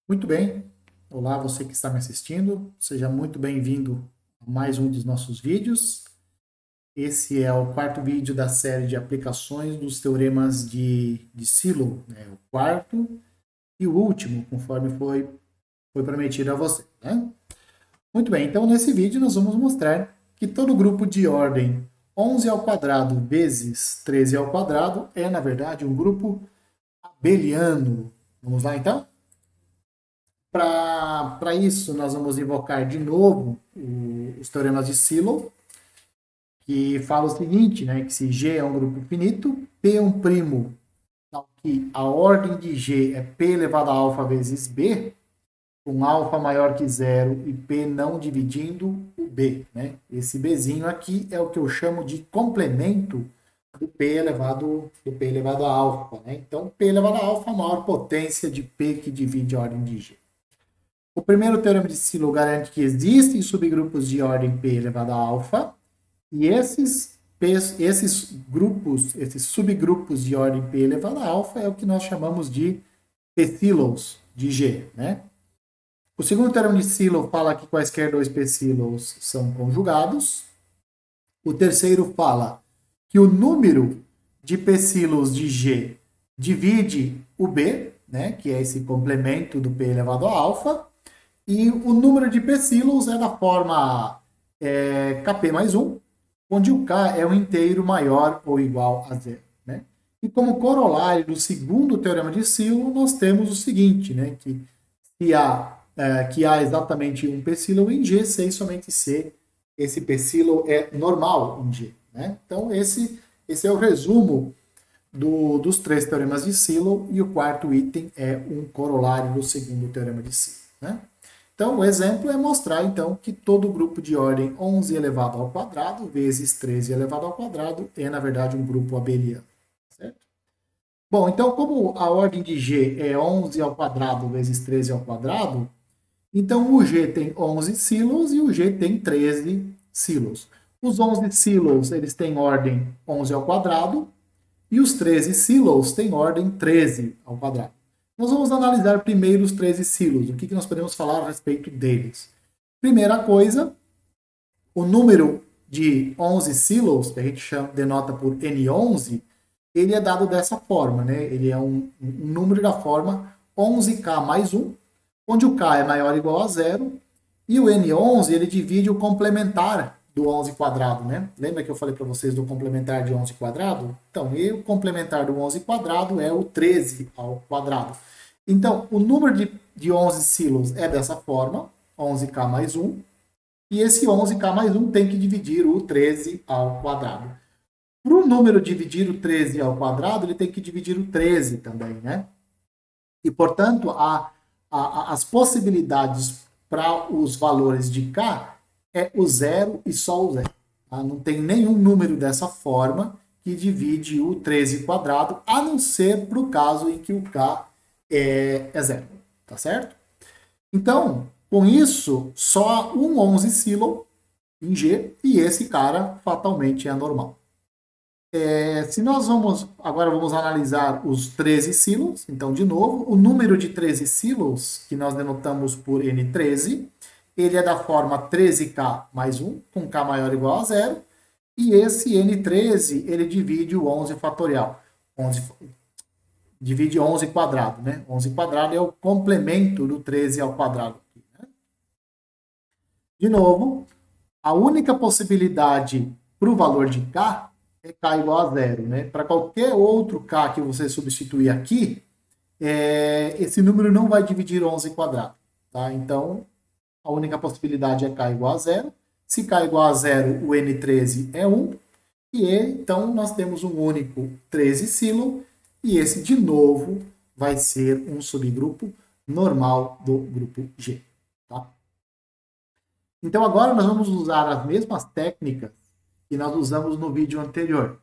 Muito bem. Olá, você que está me assistindo. Seja muito bem-vindo a mais um dos nossos vídeos. Esse é o quarto vídeo da série de aplicações dos teoremas de Silo, né? O quarto e o último, conforme foi prometido a você, né? Muito bem, então nesse vídeo nós vamos mostrar que todo grupo de ordem 11 ao quadrado vezes 13 ao quadrado é, na verdade, um grupo abeliano. Vamos lá, então? Para isso, nós vamos invocar de novo os teoremas de Silo, que fala o seguinte, né, que se G é um grupo finito, P é um primo, tal que a ordem de G é P elevado a alfa vezes B, com alfa maior que zero e P não dividindo o B. Né? Esse Bzinho aqui é o que eu chamo de complemento do P elevado a alfa. Né? Então, P elevado a alfa é a maior potência de P que divide a ordem de G. O primeiro teorema de Silo garante que existem subgrupos de ordem P elevado a alfa, e esses subgrupos de ordem P elevado a alfa é o que nós chamamos de P-silos de G. Né? O segundo teorema de Silo fala que quaisquer dois P-silos são conjugados. O terceiro fala que o número de P-silos de G divide o B, né, que é esse complemento do P elevado a alfa. E o número de psilos é da forma Kp mais 1, onde o K é um inteiro maior ou igual a zero. Né? E como corolário do segundo teorema de Silo, nós temos o seguinte, né? Que há exatamente um psilo em G, se e somente se esse psilo é normal em G. Né? Então, esse é o resumo dos três teoremas de Silo, e o quarto item é um corolário do segundo teorema de Silo. Né? Então, o exemplo é mostrar, então, que todo grupo de ordem 11 elevado ao quadrado vezes 13 elevado ao quadrado é, na verdade, um grupo abeliano. Certo? Bom, então, como a ordem de G é 11 ao quadrado vezes 13 ao quadrado, então o G tem 11 silos e o G tem 13 silos. Os 11 silos, eles têm ordem 11 ao quadrado, e os 13 silos têm ordem 13 ao quadrado. Nós vamos analisar primeiro os 13 silos. O que nós podemos falar a respeito deles? Primeira coisa, o número de 11 silos, que a gente denota por N11, ele é dado dessa forma, né? Ele é um número da forma 11K mais 1, onde o K é maior ou igual a zero, e o N11 ele divide o complementar do 11 quadrado, né? Lembra que eu falei para vocês do complementar de 11 quadrado? Então, e o complementar do 11 quadrado é o 13 ao quadrado. Então, o número de 11 silos é dessa forma, 11K mais 1, e esse 11K mais 1 tem que dividir o 13 ao quadrado. Para o número dividir o 13 ao quadrado, ele tem que dividir o 13 também, né? E, portanto, as possibilidades para os valores de K é o zero e só o zero. Tá? Não tem nenhum número dessa forma que divide o 13 quadrado, a não ser para o caso em que o K é zero. Tá certo? Então, com isso, só um 11 silo em G, e esse cara fatalmente é normal. Se nós vamos analisar os 13 silos, então, de novo, o número de 13 silos, que nós denotamos por N13, ele é da forma 13K mais 1, com K maior ou igual a zero, e esse N13, ele divide o 11 fatorial. 11, divide 11 quadrado, né? 11 quadrado é o complemento do 13 ao quadrado. Né? De novo, a única possibilidade para o valor de K é K igual a zero. Né? Para qualquer outro K que você substituir aqui, esse número não vai dividir 11 quadrado. Tá? Então, a única possibilidade é K igual a zero. Se K igual a zero, o N13 é 1. E então nós temos um único 13 silo. E esse, de novo, vai ser um subgrupo normal do grupo G. Tá? Então agora nós vamos usar as mesmas técnicas que nós usamos no vídeo anterior.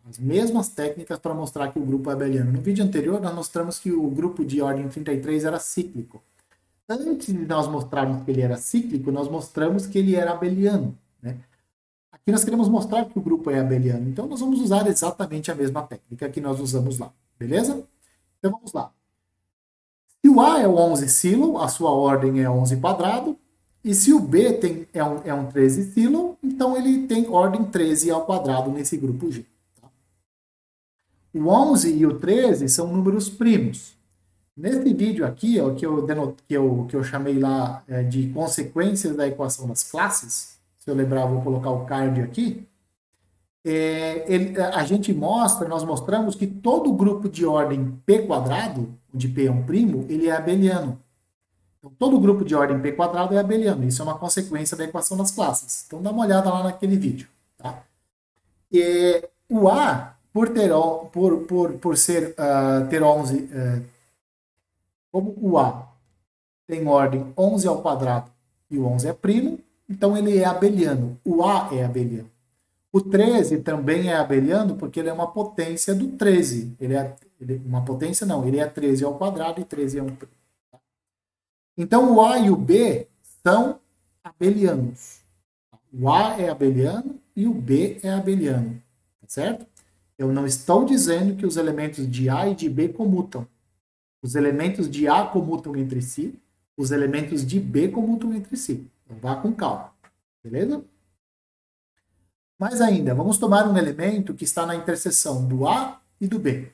As mesmas técnicas para mostrar que o grupo é abeliano. No vídeo anterior nós mostramos que o grupo de ordem 33 era cíclico. Antes de nós mostrarmos que ele era cíclico, nós mostramos que ele era abeliano. Né? Aqui nós queremos mostrar que o grupo é abeliano. Então nós vamos usar exatamente a mesma técnica que nós usamos lá. Beleza? Então vamos lá. Se o A é o 11 silo, a sua ordem é 11 quadrado. E se o B é um 13 silo, então ele tem ordem 13 ao quadrado nesse grupo G. Tá? O 11 e o 13 são números primos. Nesse vídeo aqui, ó, que eu chamei lá de consequências da equação das classes, se eu lembrar, eu vou colocar o card aqui, a gente mostra, nós mostramos que todo grupo de ordem P quadrado, onde P é um primo, ele é abeliano. Então, todo grupo de ordem P quadrado é abeliano. Isso é uma consequência da equação das classes. Então, dá uma olhada lá naquele vídeo. Tá? O A, por ser ter 11, como o A tem ordem 11 ao quadrado e o 11 é primo, então ele é abeliano. O A é abeliano. O 13 também é abeliano porque ele é uma potência do 13. Uma potência não, ele é 13 ao quadrado e 13 é um primo. Então, o A e o B são abelianos. O A é abeliano e o B é abeliano. Tá certo? Eu não estou dizendo que os elementos de A e de B comutam. Os elementos de A comutam entre si, os elementos de B comutam entre si. Então, vá com calma. Beleza? Mais ainda, vamos tomar um elemento que está na interseção do A e do B.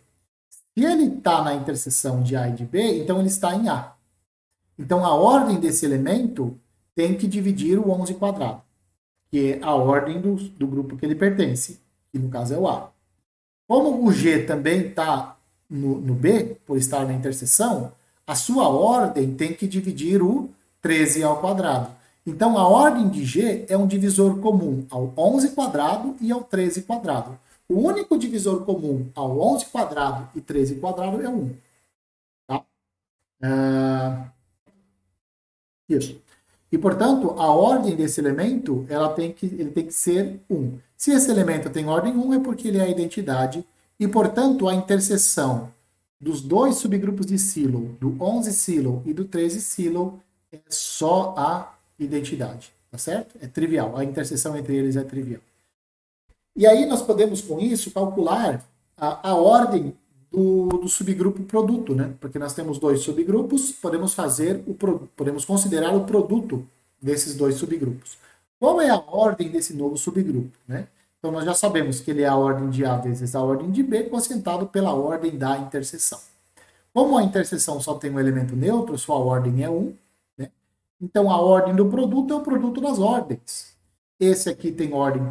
Se ele está na interseção de A e de B, então ele está em A. Então, a ordem desse elemento tem que dividir o 11 quadrado, que é a ordem do grupo que ele pertence, que no caso é o A. Como o G também está no B, por estar na interseção, a sua ordem tem que dividir o 13 ao quadrado. Então, a ordem de G é um divisor comum ao 11 quadrado e ao 13 quadrado. O único divisor comum ao 11 quadrado e 13 quadrado é 1. Tá? Isso. E, portanto, a ordem desse elemento ele tem que ser 1. Se esse elemento tem ordem 1, é porque ele é a identidade. E, portanto, a interseção dos dois subgrupos de silo, do 11 silo e do 13 silo, é só a identidade. Tá certo? É trivial. A interseção entre eles é trivial. E aí nós podemos, com isso, calcular a ordem do subgrupo produto, né? Porque nós temos dois subgrupos, podemos considerar o produto desses dois subgrupos. Qual é a ordem desse novo subgrupo, né? Então nós já sabemos que ele é a ordem de A vezes a ordem de B, quocientado pela ordem da interseção. Como a interseção só tem um elemento neutro, sua ordem é 1, né? Então a ordem do produto é o produto das ordens. Esse aqui tem ordem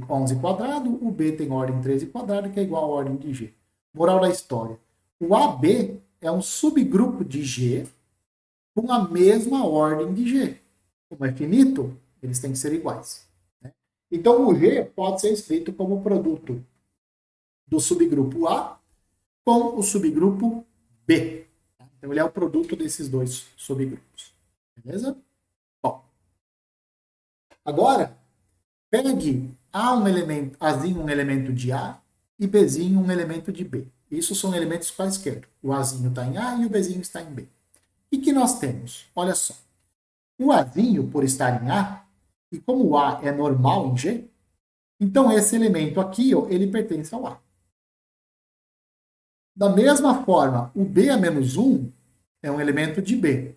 11 quadrado, o B tem ordem 13 quadrado, que é igual à ordem de G. Moral da história. O AB é um subgrupo de G com a mesma ordem de G. Como é finito, eles têm que ser iguais. Né? Então, o G pode ser escrito como produto do subgrupo A com o subgrupo B. Então, ele é o produto desses dois subgrupos. Beleza? Bom. Agora, pegue Azinho um elemento de A e Bzinho um elemento de B. Isso são elementos quaisquer. O Azinho está em A e o Bzinho está em B. E que nós temos? Olha só. O Azinho, por estar em A, e como o A é normal em G, então esse elemento aqui, ó, ele pertence ao A. Da mesma forma, o B a menos 1 é um elemento de B.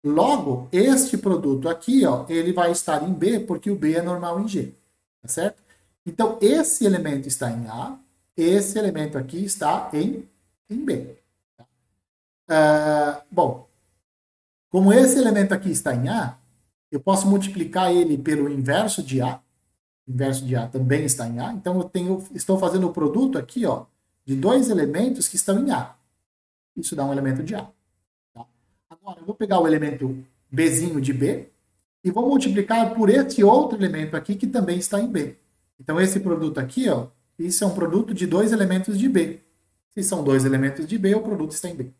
Logo, este produto aqui, ó, ele vai estar em B, porque o B é normal em G. Tá certo? Então, esse elemento está em A, esse elemento aqui está em B. Bom, como esse elemento aqui está em A, eu posso multiplicar ele pelo inverso de A. O inverso de A também está em A. Então, estou fazendo o produto aqui, ó, de dois elementos que estão em A. Isso dá um elemento de A. Tá? Agora, eu vou pegar o elemento Bzinho de B e vou multiplicar por esse outro elemento aqui que também está em B. Então, esse produto aqui, ó, isso é um produto de dois elementos de B. Se são dois elementos de B, o produto está em B.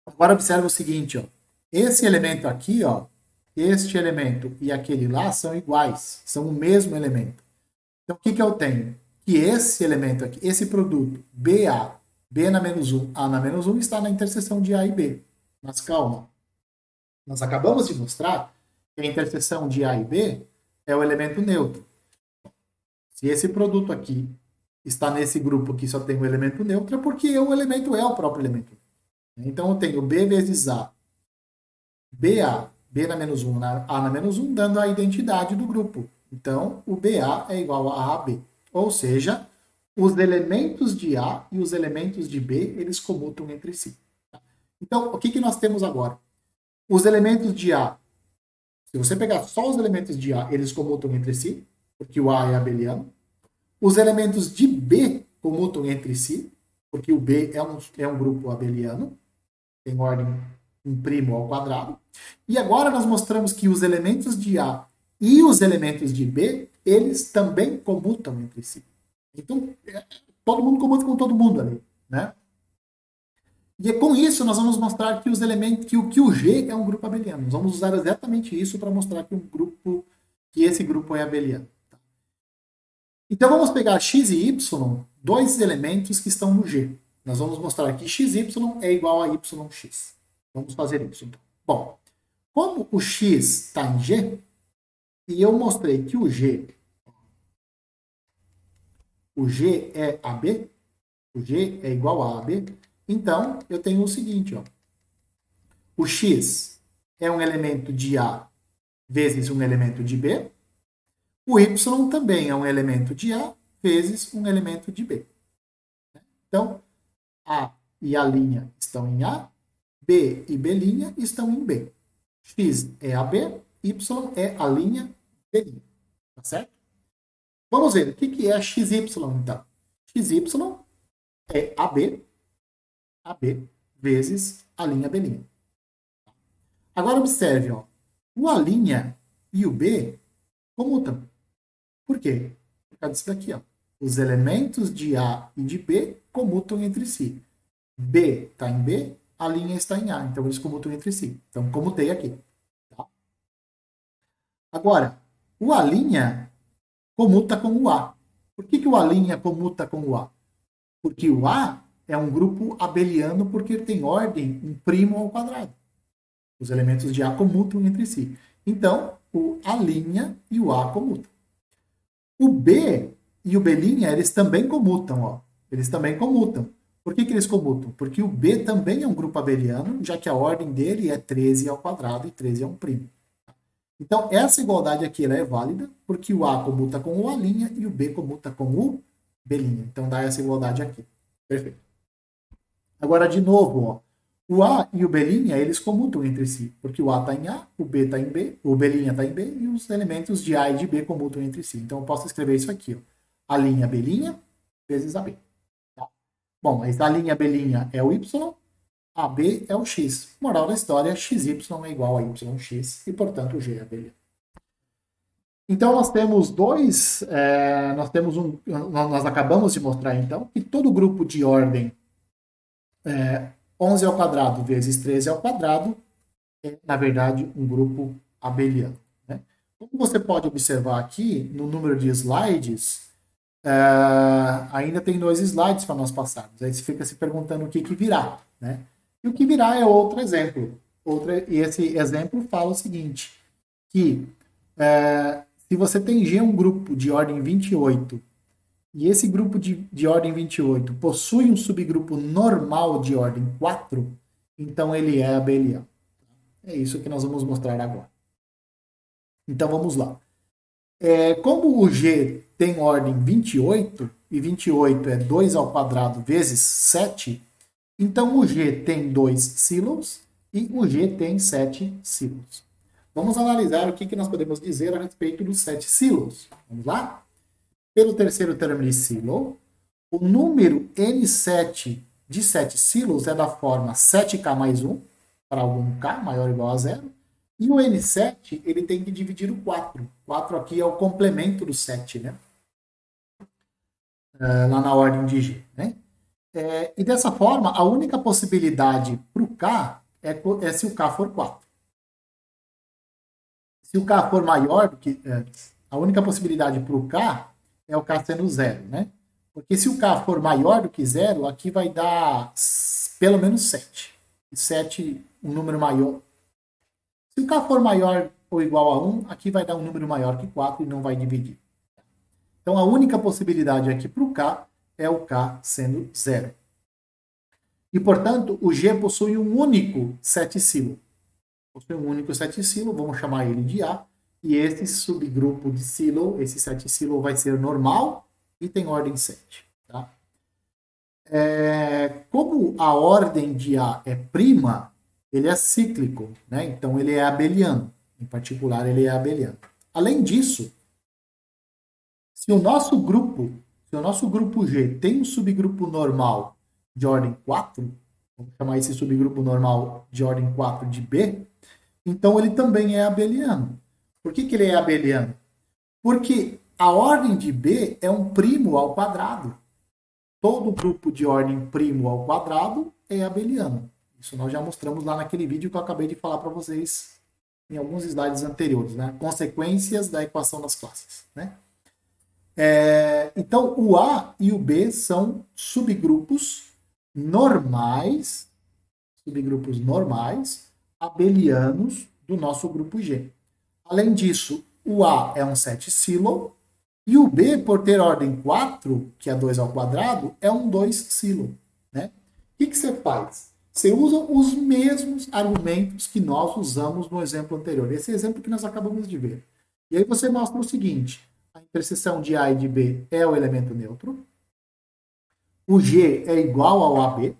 Agora, observa o seguinte, ó. Esse elemento aqui, ó, este elemento e aquele lá são iguais, são o mesmo elemento. Então, o que eu tenho? Que esse elemento aqui, esse produto, BA, B na menos 1, A na menos 1, está na interseção de A e B. Mas calma. Nós acabamos de mostrar que a interseção de A e B é o elemento neutro. Se esse produto aqui está nesse grupo que só tem um elemento neutro, é porque o elemento é o próprio elemento. Então, eu tenho B vezes A, BA, B na menos 1, A na menos 1, dando a identidade do grupo. Então, o BA é igual a AB. Ou seja, os elementos de A e os elementos de B, eles comutam entre si. Então, o que, que nós temos agora? Os elementos de A, se você pegar só os elementos de A, eles comutam entre si, porque o A é abeliano. Os elementos de B comutam entre si, porque o B é um grupo abeliano, tem ordem um primo ao quadrado. E agora nós mostramos que os elementos de A e os elementos de B, eles também comutam entre si. Então, todo mundo comuta com todo mundo ali, né? E com isso nós vamos mostrar que os elementos, que o G é um grupo abeliano. Nós vamos usar exatamente isso para mostrar que esse grupo é abeliano. Então vamos pegar x e y, dois elementos que estão no G. Nós vamos mostrar que xy é igual a yx. Vamos fazer isso então. Bom, como o x está em G, e eu mostrei que o G é AB, o G é igual a AB, então eu tenho o seguinte, ó. O x é um elemento de A vezes um elemento de B, o y também é um elemento de A vezes um elemento de B. Então, A e A' estão em A, B e B' estão em B. X é AB, Y é a linha B'. Tá certo? Vamos ver, o que é XY então? XY é AB vezes a linha B'. Agora observe, ó, o A' e o B comutam. Por quê? Por causa disso daqui, ó. Os elementos de A e de B comutam entre si. B está em B, a linha está em A, então eles comutam entre si. Então, comutei aqui. Tá? Agora, o A' comuta com o A. Por que o A' comuta com o A? Porque o A é um grupo abeliano porque ele tem ordem um primo ao quadrado. Os elementos de A comutam entre si. Então, o A' e o A comutam. O B e o B', eles também comutam, ó. Eles também comutam. Por que eles comutam? Porque o B também é um grupo abeliano, já que a ordem dele é 13 ao quadrado e 13 é um primo. Então, essa igualdade aqui ela é válida, porque o A comuta com o A' e o B comuta com o B'. Então, dá essa igualdade aqui. Perfeito. Agora, de novo, ó, o A e o B', eles comutam entre si, porque o A está em A, o B está em B, o B' está em B, e os elementos de A e de B comutam entre si. Então, eu posso escrever isso aqui, ó. A' B' vezes AB. Tá? Bom, mas a linha B' é o Y, AB é o X. Moral da história, XY é igual a YX, e, portanto, o G é abeliano. Então, nós acabamos de mostrar, então, que todo grupo de ordem 11 ao quadrado vezes 13 ao quadrado é, na verdade, um grupo abeliano. Né? Como você pode observar aqui, no número de slides, ainda tem 2 slides para nós passarmos. Aí você fica se perguntando o que virá. Né? E o que virá é outro exemplo. E esse exemplo fala o seguinte, que se você tem G um grupo de ordem 28 e esse grupo de ordem 28 possui um subgrupo normal de ordem 4, então ele é abeliano. É isso que nós vamos mostrar agora. Então vamos lá. Como o G tem ordem 28, e 28 é 2 ao quadrado vezes 7, então o G tem 2 sílabos e o G tem 7 sílabos. Vamos analisar o que nós podemos dizer a respeito dos 7 sílabos. Vamos lá? Pelo terceiro termo de sílabo, o número N7 de 7 sílabos é da forma 7K mais 1, para algum K maior ou igual a 0. E o N7, ele tem que dividir o 4. 4 aqui é o complemento do 7, né? Lá na ordem de G, né? E dessa forma, a única possibilidade para o K é se o K for 4. Se o K for maior do que... a única possibilidade para o K é o K sendo 0, né? Porque se o K for maior do que 0, aqui vai dar pelo menos 7. 7, um número maior. Se o K for maior ou igual a 1, aqui vai dar um número maior que 4 e não vai dividir. Então, a única possibilidade aqui para o K é o K sendo 0. E, portanto, o G possui um único seticilo. Possui um único seticilo, vamos chamar ele de A. E esse subgrupo de silo, esse seticilo, vai ser normal e tem ordem 7. Tá? Como a ordem de A é prima, ele é cíclico, né? Então ele é abeliano. Em particular, ele é abeliano. Além disso, se o nosso grupo G tem um subgrupo normal de ordem 4, vamos chamar esse subgrupo normal de ordem 4 de B, então ele também é abeliano. Por que ele é abeliano? Porque a ordem de B é um primo ao quadrado. Todo grupo de ordem primo ao quadrado é abeliano. Isso nós já mostramos lá naquele vídeo que eu acabei de falar para vocês em alguns slides anteriores, né? Consequências da equação das classes, né? Então, o A e o B são subgrupos normais, abelianos do nosso grupo G. Além disso, o A é um seticilo e o B, por ter ordem 4, que é 2 ao quadrado, é um 2-silo. Né? O que você faz? Você usa os mesmos argumentos que nós usamos no exemplo anterior. Esse exemplo que nós acabamos de ver. E aí você mostra o seguinte: a interseção de A e de B é o elemento neutro. O G é igual ao AB.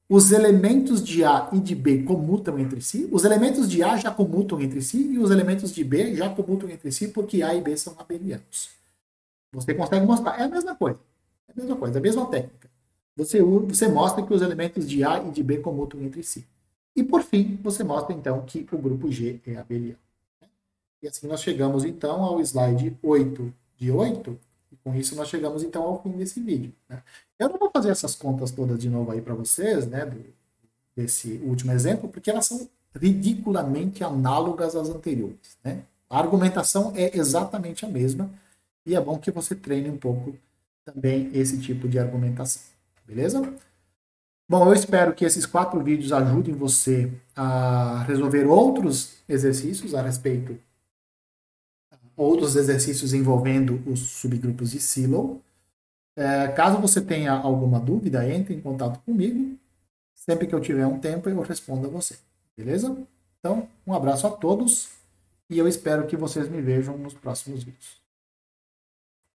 Os elementos de A e de B comutam entre si. Os elementos de A já comutam entre si e os elementos de B já comutam entre si porque A e B são abelianos. Você consegue mostrar. É a mesma coisa. É a mesma coisa, a mesma técnica. Você mostra que os elementos de A e de B comutam entre si. E por fim, você mostra então que o grupo G é abeliano. E assim nós chegamos então ao slide 8 de 8, e com isso nós chegamos então ao fim desse vídeo. Né? Eu não vou fazer essas contas todas de novo aí para vocês, né, desse último exemplo, porque elas são ridiculamente análogas às anteriores. Né? A argumentação é exatamente a mesma, e é bom que você treine um pouco também esse tipo de argumentação. Beleza? Bom, eu espero que esses 4 vídeos ajudem você a resolver outros exercícios a respeito outros exercícios envolvendo os subgrupos de silo. Caso você tenha alguma dúvida, entre em contato comigo. Sempre que eu tiver um tempo, eu respondo a você. Beleza? Então, um abraço a todos e eu espero que vocês me vejam nos próximos vídeos.